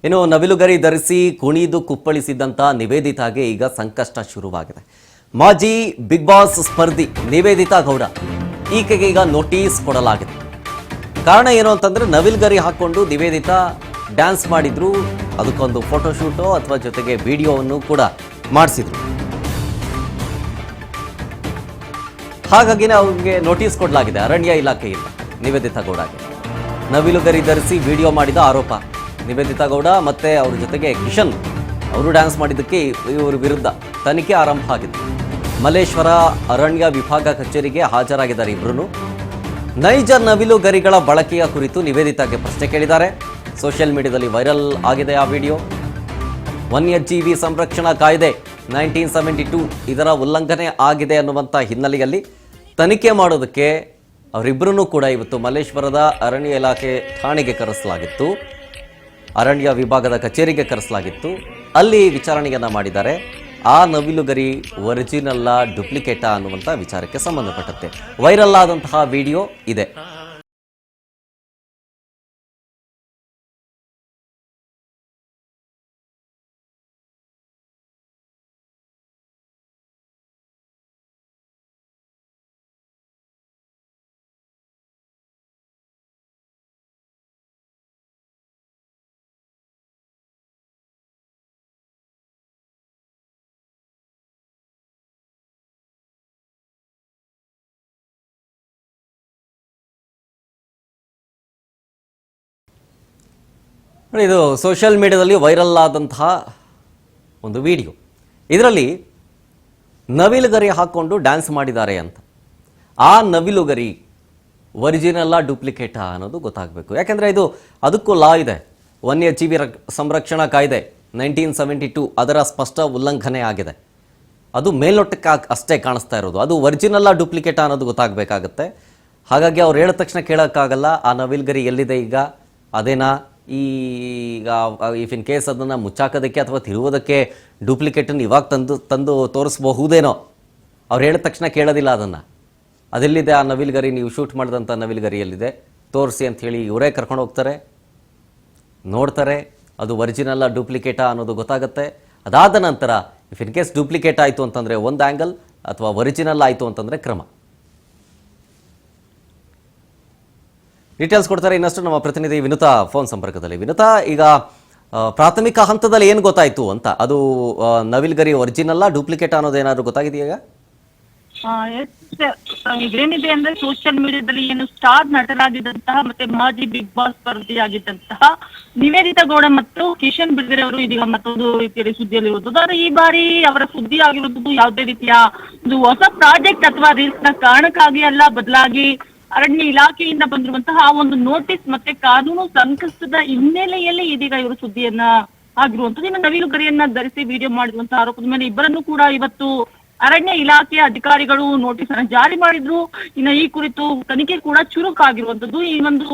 ಇನ್ನು ನವಿಲುಗರಿ ಧರಿಸಿ ಕುಣಿದು ಕುಪ್ಪಳಿಸಿದಂತ ನಿವೇದಿತಾಗೆ ಈಗ ಸಂಕಷ್ಟ ಶುರುವಾಗಿದೆ. ಮಾಜಿ ಬಿಗ್ ಬಾಸ್ ಸ್ಪರ್ಧಿ ನಿವೇದಿತಾ ಗೌಡ ಈಕೆಗೆ ಈಗ ನೋಟಿಸ್ ಕೊಡಲಾಗಿದೆ. ಕಾರಣ ಏನು ಅಂತಂದ್ರೆ ನವಿಲುಗರಿ ಹಾಕೊಂಡು ನಿವೇದಿತಾ ಡ್ಯಾನ್ಸ್ ಮಾಡಿದ್ರು, ಅದಕ್ಕೊಂದು ಫೋಟೋಶೂಟು ಅಥವಾ ಜೊತೆಗೆ ವಿಡಿಯೋವನ್ನು ಕೂಡ ಮಾಡಿಸಿದ್ರು. ಹಾಗಾಗಿನೇ ಅವ್ರಿಗೆ ನೋಟಿಸ್ ಕೊಡಲಾಗಿದೆ ಅರಣ್ಯ ಇಲಾಖೆಯಿಂದ ನಿವೇದಿತಾ ಗೌಡಗೆ. ನವಿಲುಗರಿ ಧರಿಸಿ ವಿಡಿಯೋ ಮಾಡಿದ ಆರೋಪ ನಿವೇದಿತಾ ಗೌಡ ಮತ್ತೆ ಅವ್ರ ಜೊತೆಗೆ ಕಿಶನ್ ಅವರು ಡ್ಯಾನ್ಸ್ ಮಾಡಿದ್ದಕ್ಕೆ ಇವರ ವಿರುದ್ಧ ತನಿಖೆ ಆರಂಭ ಆಗಿದೆ. ಮಲ್ಲೇಶ್ವರ ಅರಣ್ಯ ವಿಭಾಗ ಕಚೇರಿಗೆ ಹಾಜರಾಗಿದ್ದಾರೆ ಇಬ್ಬರು. ನೈಜ ನವಿಲುಗರಿಗಳ ಬಳಕೆಯ ಕುರಿತು ನಿವೇದಿತಾಗೆ ಪ್ರಶ್ನೆ ಕೇಳಿದ್ದಾರೆ. ಸೋಷಿಯಲ್ ಮೀಡಿಯಾದಲ್ಲಿ ವೈರಲ್ ಆಗಿದೆ ಆ ವಿಡಿಯೋ. ವನ್ಯಜೀವಿ ಸಂರಕ್ಷಣಾ ಕಾಯ್ದೆ 1972 ಇದರ ಉಲ್ಲಂಘನೆ ಆಗಿದೆ ಅನ್ನುವಂಥ ಹಿನ್ನೆಲೆಯಲ್ಲಿ ತನಿಖೆ ಮಾಡೋದಕ್ಕೆ ಅವರಿಬ್ಬರನ್ನೂ ಕೂಡ ಇವತ್ತು ಮಲ್ಲೇಶ್ವರದ ಅರಣ್ಯ ಇಲಾಖೆ ಠಾಣೆಗೆ ಕರೆಸಲಾಗಿತ್ತು, ಅರಣ್ಯ ವಿಭಾಗದ ಕಚೇರಿಗೆ ಕರೆಸಲಾಗಿತ್ತು. ಅಲ್ಲಿ ವಿಚಾರಣೆಯನ್ನು ಮಾಡಿದ್ದಾರೆ. ಆ ನವಿಲುಗರಿ ಒರಿಜಿನಲ್ಲ ಡುಪ್ಲಿಕೇಟಾ ಅನ್ನುವಂಥ ವಿಚಾರಕ್ಕೆ ಸಂಬಂಧಪಟ್ಟಂತೆ ವೈರಲ್ ಆದಂತಹ ವಿಡಿಯೋ ಇದೆ. ಇದು ಸೋಷಿಯಲ್ ಮೀಡಿಯಾದಲ್ಲಿ ವೈರಲ್ ಆದಂತಹ ಒಂದು ವಿಡಿಯೋ. ಇದರಲ್ಲಿ ನವಿಲುಗರಿ ಹಾಕ್ಕೊಂಡು ಡ್ಯಾನ್ಸ್ ಮಾಡಿದ್ದಾರೆ ಅಂತ. ಆ ನವಿಲುಗರಿ ಒರಿಜಿನಲ್ಲ ಡುಪ್ಲಿಕೇಟಾ ಅನ್ನೋದು ಗೊತ್ತಾಗಬೇಕು. ಯಾಕೆಂದರೆ ಇದು ಅದಕ್ಕೂ ಲಾ ಇದೆ. ವನ್ಯಜೀವಿ ಸಂರಕ್ಷಣಾ ಕಾಯ್ದೆ 1972 ಅದರ ಸ್ಪಷ್ಟ ಉಲ್ಲಂಘನೆ ಆಗಿದೆ. ಅದು ಮೇಲ್ನೋಟಕ್ಕೆ ಅಷ್ಟೇ ಕಾಣಿಸ್ತಾ ಇರೋದು. ಅದು ಒರಿಜಿನಲ್ಲ ಡುಪ್ಲಿಕೇಟಾ ಅನ್ನೋದು ಗೊತ್ತಾಗಬೇಕಾಗತ್ತೆ. ಹಾಗಾಗಿ ಅವ್ರು ಹೇಳಿದ ತಕ್ಷಣ ಕೇಳೋಕ್ಕಾಗಲ್ಲ ಆ ನವಿಲುಗರಿ ಎಲ್ಲಿದೆ ಈಗ, ಅದೇನಾ ಈಗ ಇಫ್ ಇನ್ ಕೇಸ್ ಅದನ್ನು ಮುಚ್ಚಾಕೋದಕ್ಕೆ ಅಥವಾ ತಿರುವುದಕ್ಕೆ ಡೂಪ್ಲಿಕೇಟನ್ನು ಇವಾಗ ತಂದು ತೋರಿಸ್ಬಹುದೇನೋ. ಅವ್ರು ಹೇಳಿದ ತಕ್ಷಣ ಕೇಳೋದಿಲ್ಲ ಅದನ್ನು. ಅದೆಲ್ಲಿದೆ ಆ ನವಿಲುಗರಿ, ನೀವು ಶೂಟ್ ಮಾಡಿದಂಥ ನವಿಲುಗರಿ ಎಲ್ಲಿದೆ ತೋರಿಸಿ ಅಂಥೇಳಿ ಇವರೇ ಕರ್ಕೊಂಡು ಹೋಗ್ತಾರೆ, ನೋಡ್ತಾರೆ. ಅದು ಒರಿಜಿನಲ್ಲ ಡೂಪ್ಲಿಕೇಟಾ ಅನ್ನೋದು ಗೊತ್ತಾಗುತ್ತೆ. ಅದಾದ ನಂತರ ಇಫ್ ಇನ್ ಕೇಸ್ ಡೂಪ್ಲಿಕೇಟ್ ಆಯಿತು ಅಂತಂದರೆ ಒಂದು ಆ್ಯಂಗಲ್, ಅಥವಾ ಒರಿಜಿನಲ್ ಆಯಿತು ಅಂತಂದರೆ ಕ್ರಮ. ಡೀಟೇಲ್ಸ್ ಕೊಡ್ತಾರೆ ಇನ್ನಷ್ಟು ನಮ್ಮ ಪ್ರತಿನಿಧಿ ವಿನುತಾ ಫೋನ್ ಸಂಪರ್ಕದಲ್ಲಿ. ವಿನುತಾ, ಈಗ ಪ್ರಾಥಮಿಕ ಹಂತದಲ್ಲಿ ಏನು ಗೊತ್ತಾಯಿತು ಅಂತ, ಅದು ನವಿಲುಗರಿ ಒರಿಜಿನಲ್ಲ ಡೂಪ್ಲಿಕೇಟ್ ಅನ್ನೋದೇನಾದ್ರು ಗೊತ್ತಾಗಿದೆಯಾ? ಇದೇನಿದೆ ಅಂದ್ರೆ ಸೋಷಿಯಲ್ ಮೀಡಿಯಾದಲ್ಲಿ ಏನು ಸ್ಟಾರ್ ನಟರಾಗಿದ್ದಂತಹ ಮತ್ತೆ ಮಾಜಿ ಬಿಗ್ ಬಾಸ್ ಸ್ಪರ್ಧಿಯಾಗಿದ್ದಂತಹ ನಿವೇದಿತಾ ಗೌಡ ಮತ್ತು ಕಿಶನ್ ಬಿರ್ಗರೆ ಅವರು ಇದೀಗ ಮತ್ತೊಂದು ರೀತಿಯಲ್ಲಿ ಸುದ್ದಿಯಲ್ಲಿರುವುದು. ಆದರೆ ಈ ಬಾರಿ ಅವರ ಸುದ್ದಿ ಆಗಿರುವುದು ಯಾವುದೇ ರೀತಿಯ ಒಂದು ಹೊಸ ಪ್ರಾಜೆಕ್ಟ್ ಅಥವಾ ರೀಲ್ಸ್ ನ ಕಾರಣಕ್ಕಾಗಿ ಅಲ್ಲ, ಬದಲಾಗಿ ಅರಣ್ಯ ಇಲಾಖೆಯಿಂದ ಬಂದಿರುವಂತಹ ಒಂದು ನೋಟಿಸ್ ಮತ್ತೆ ಕಾನೂನು ಸಂಕಷ್ಟದ ಹಿನ್ನೆಲೆಯಲ್ಲಿ ಇದೀಗ ಇವರು ಸುದ್ದಿಯನ್ನ ಆಗಿರುವಂತದ್ದು. ಇನ್ನು ನವಿಲುಗರಿಯನ್ನ ಧರಿಸಿ ವಿಡಿಯೋ ಮಾಡಿರುವಂತಹ ಆರೋಪದ ಮೇಲೆ ಇಬ್ಬರನ್ನು ಕೂಡ ಇವತ್ತು ಅರಣ್ಯ ಇಲಾಖೆಯ ಅಧಿಕಾರಿಗಳು ನೋಟಿಸ್ ಅನ್ನು ಜಾರಿ ಮಾಡಿದ್ರು. ಇನ್ನು ಈ ಕುರಿತು ತನಿಖೆ ಕೂಡ ಚುರುಕಾಗಿರುವಂತದ್ದು. ಈ ಒಂದು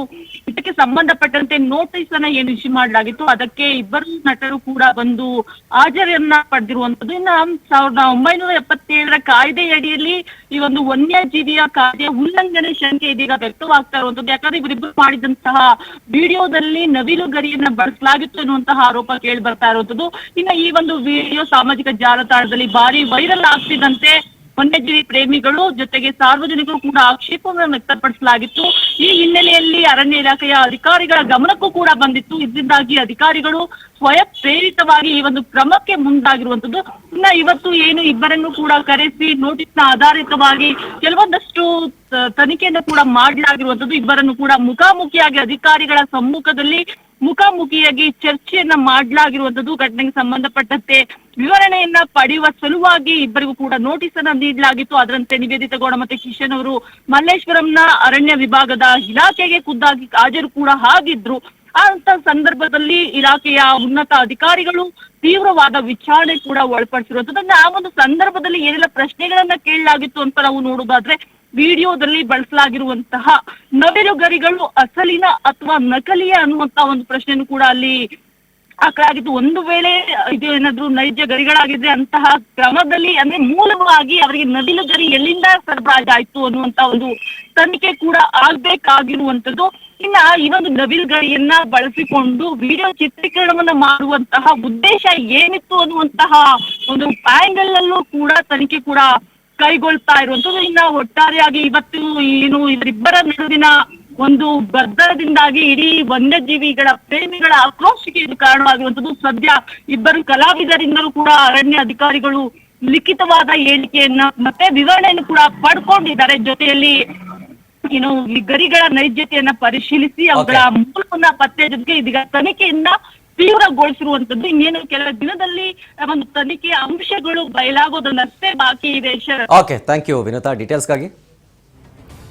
ಇದಕ್ಕೆ ಸಂಬಂಧಪಟ್ಟಂತೆ ನೋಟಿಸ್ ಅನ್ನ ಏನು ಇಶ್ಯೂ ಮಾಡಲಾಗಿತ್ತು ಅದಕ್ಕೆ ಇಬ್ಬರು ನಟರು ಕೂಡ ಬಂದು ಹಾಜರಿಯನ್ನ ಪಡೆದಿರುವಂತದ್ದು. ಇನ್ನು 1977 ಕಾಯ್ದೆ ಅಡಿಯಲ್ಲಿ ಈ ಒಂದು ವನ್ಯಜೀವಿಯ ಕಾಯ್ದೆಯ ಉಲ್ಲಂಘನೆ ಶಂಕೆ ಇದೀಗ ವ್ಯಕ್ತವಾಗ್ತಾ ಇರುವಂತದ್ದು. ಯಾಕಂದ್ರೆ ಇವರಿಬ್ಬರು ಮಾಡಿದಂತಹ ವಿಡಿಯೋದಲ್ಲಿ ನವಿಲುಗರಿಯನ್ನ ಬಳಸಲಾಗಿತ್ತು ಎನ್ನುವಂತಹ ಆರೋಪ ಕೇಳಿ ಬರ್ತಾ ಇರುವಂತದ್ದು. ಇನ್ನು ಈ ಒಂದು ವಿಡಿಯೋ ಸಾಮಾಜಿಕ ಜಾಲತಾಣದಲ್ಲಿ ಭಾರಿ ವೈರಲ್ ಆಗ್ತಿದ್ದಂತೆ ವನ್ಯಜೀವಿ ಪ್ರೇಮಿಗಳು ಜೊತೆಗೆ ಸಾರ್ವಜನಿಕರು ಕೂಡ ಆಕ್ಷೇಪವನ್ನು ವ್ಯಕ್ತಪಡಿಸಲಾಗಿತ್ತು. ಈ ಹಿನ್ನೆಲೆಯಲ್ಲಿ ಅರಣ್ಯ ಇಲಾಖೆಯ ಅಧಿಕಾರಿಗಳ ಗಮನಕ್ಕೂ ಕೂಡ ಬಂದಿತ್ತು. ಇದರಿಂದಾಗಿ ಅಧಿಕಾರಿಗಳು ಸ್ವಯಂ ಪ್ರೇರಿತವಾಗಿ ಈ ಒಂದು ಕ್ರಮಕ್ಕೆ ಮುಂದಾಗಿರುವಂತದ್ದು. ಇನ್ನ ಇವತ್ತು ಏನು ಇಬ್ಬರನ್ನು ಕೂಡ ಕರೆಸಿ ನೋಟಿಸ್ನ ಆಧಾರಿತವಾಗಿ ಕೆಲವೊಂದಷ್ಟು ತನಿಖೆಯನ್ನು ಕೂಡ ಮಾಡಲಾಗಿರುವಂತದ್ದು. ಇಬ್ಬರನ್ನು ಕೂಡ ಮುಖಾಮುಖಿಯಾಗಿ ಅಧಿಕಾರಿಗಳ ಸಮ್ಮುಖದಲ್ಲಿ ಮುಖಾಮುಖಿಯಾಗಿ ಚರ್ಚೆಯನ್ನ ಮಾಡಲಾಗಿರುವಂತದ್ದು. ಘಟನೆಗೆ ಸಂಬಂಧಪಟ್ಟಂತೆ ವಿವರಣೆಯನ್ನ ಪಡೆಯುವ ಸಲುವಾಗಿ ಇಬ್ಬರಿಗೂ ಕೂಡ ನೋಟಿಸ್ ಅನ್ನ ನೀಡಲಾಗಿತ್ತು. ಅದರಂತೆ ನಿವೇದಿತಾ ಗೌಡ ಮತ್ತೆ ಕಿಶನ್ ಅವರು ಮಲ್ಲೇಶ್ವರಂನ ಅರಣ್ಯ ವಿಭಾಗದ ಇಲಾಖೆಗೆ ಖುದ್ದಾಗಿ ಹಾಜರು ಕೂಡ ಆಗಿದ್ರು. ಅಂತ ಸಂದರ್ಭದಲ್ಲಿ ಇಲಾಖೆಯ ಉನ್ನತ ಅಧಿಕಾರಿಗಳು ತೀವ್ರವಾದ ವಿಚಾರಣೆ ಕೂಡ ಒಳಪಡಿಸಿರುವಂತದ್ದು. ಆ ಒಂದು ಸಂದರ್ಭದಲ್ಲಿ ಏನೆಲ್ಲ ಪ್ರಶ್ನೆಗಳನ್ನ ಕೇಳಲಾಗಿತ್ತು ಅಂತ ನಾವು ನೋಡೋದಾದ್ರೆ, ವಿಡಿಯೋದಲ್ಲಿ ಬಳಸಲಾಗಿರುವಂತಹ ನವಿಲುಗರಿಗಳು ಅಸಲಿನ ಅಥವಾ ನಕಲಿಯ ಅನ್ನುವಂತ ಒಂದು ಪ್ರಶ್ನೆಯನ್ನು ಕೂಡ ಅಲ್ಲಿ ಹಾಕಲಾಗಿತ್ತು. ಒಂದು ವೇಳೆ ಇದು ಏನಾದ್ರು ನೈಜ ಗರಿಗಳಾಗಿದ್ರೆ ಅಂತಹ ಕ್ರಮದಲ್ಲಿ ಅಂದ್ರೆ ಮೂಲವಾಗಿ ಅವರಿಗೆ ನವಿಲುಗರಿ ಎಲ್ಲಿಂದ ಸರಬರಾಜಾಯ್ತು ಅನ್ನುವಂತ ಒಂದು ತನಿಖೆ ಕೂಡ ಆಗ್ಬೇಕಾಗಿರುವಂತದ್ದು. ಇನ್ನ ಈ ಒಂದು ನವಿಲ್ ಗರಿಯನ್ನ ಬಳಸಿಕೊಂಡು ವಿಡಿಯೋ ಚಿತ್ರೀಕರಣವನ್ನ ಮಾಡುವಂತಹ ಉದ್ದೇಶ ಏನಿತ್ತು ಅನ್ನುವಂತಹ ಒಂದು ಆಂಗಲ್ ಅಲ್ಲೂ ಕೂಡ ತನಿಖೆ ಕೂಡ ಕೈಗೊಳ್ತಾ ಇರುವಂತದ್ದು. ಇನ್ನ ಒಟ್ಟಾರೆಯಾಗಿ ಇವತ್ತು ಏನು ಇವರಿಬ್ಬರ ನಡುವಿನ ಒಂದು ಗದ್ದಲದಿಂದಾಗಿ ಇಡೀ ವನ್ಯಜೀವಿಗಳ ಪ್ರೇಮಿಗಳ ಆಕ್ರೋಶಕ್ಕೆ ಇದು ಕಾರಣವಾಗಿರುವಂತದ್ದು. ಸದ್ಯ ಇಬ್ಬರು ಕಲಾವಿದರಿಂದಲೂ ಕೂಡ ಅರಣ್ಯ ಅಧಿಕಾರಿಗಳು ಲಿಖಿತವಾದ ಹೇಳಿಕೆಯನ್ನ ಮತ್ತೆ ವಿವರಣೆಯನ್ನು ಕೂಡ ಪಡ್ಕೊಂಡಿದ್ದಾರೆ. ಜೊತೆಯಲ್ಲಿ ಏನು ಈ ಗರಿಗಳ ನೈಜತೆಯನ್ನ ಪರಿಶೀಲಿಸಿ ಅವುಗಳ ಮೂಲವನ್ನ ಪತ್ತೆ ಜೊತೆಗೆ ಇದೀಗ ತನಿಖೆಯನ್ನ ತೀವ್ರಗೊಳಿಸಿರುವಂತದ್ದು. ಇನ್ನೇನು ಕೆಲ ದಿನದಲ್ಲಿ ಒಂದು ತನಿಖೆಯ ಅಂಶಗಳು ಬಯಲಾಗೋದನ್ನಷ್ಟೇ ಬಾಕಿ ಇದೆ. Okay, thank you Vinutha ಡೀಟೇಲ್ಸ್ಗಾಗಿ.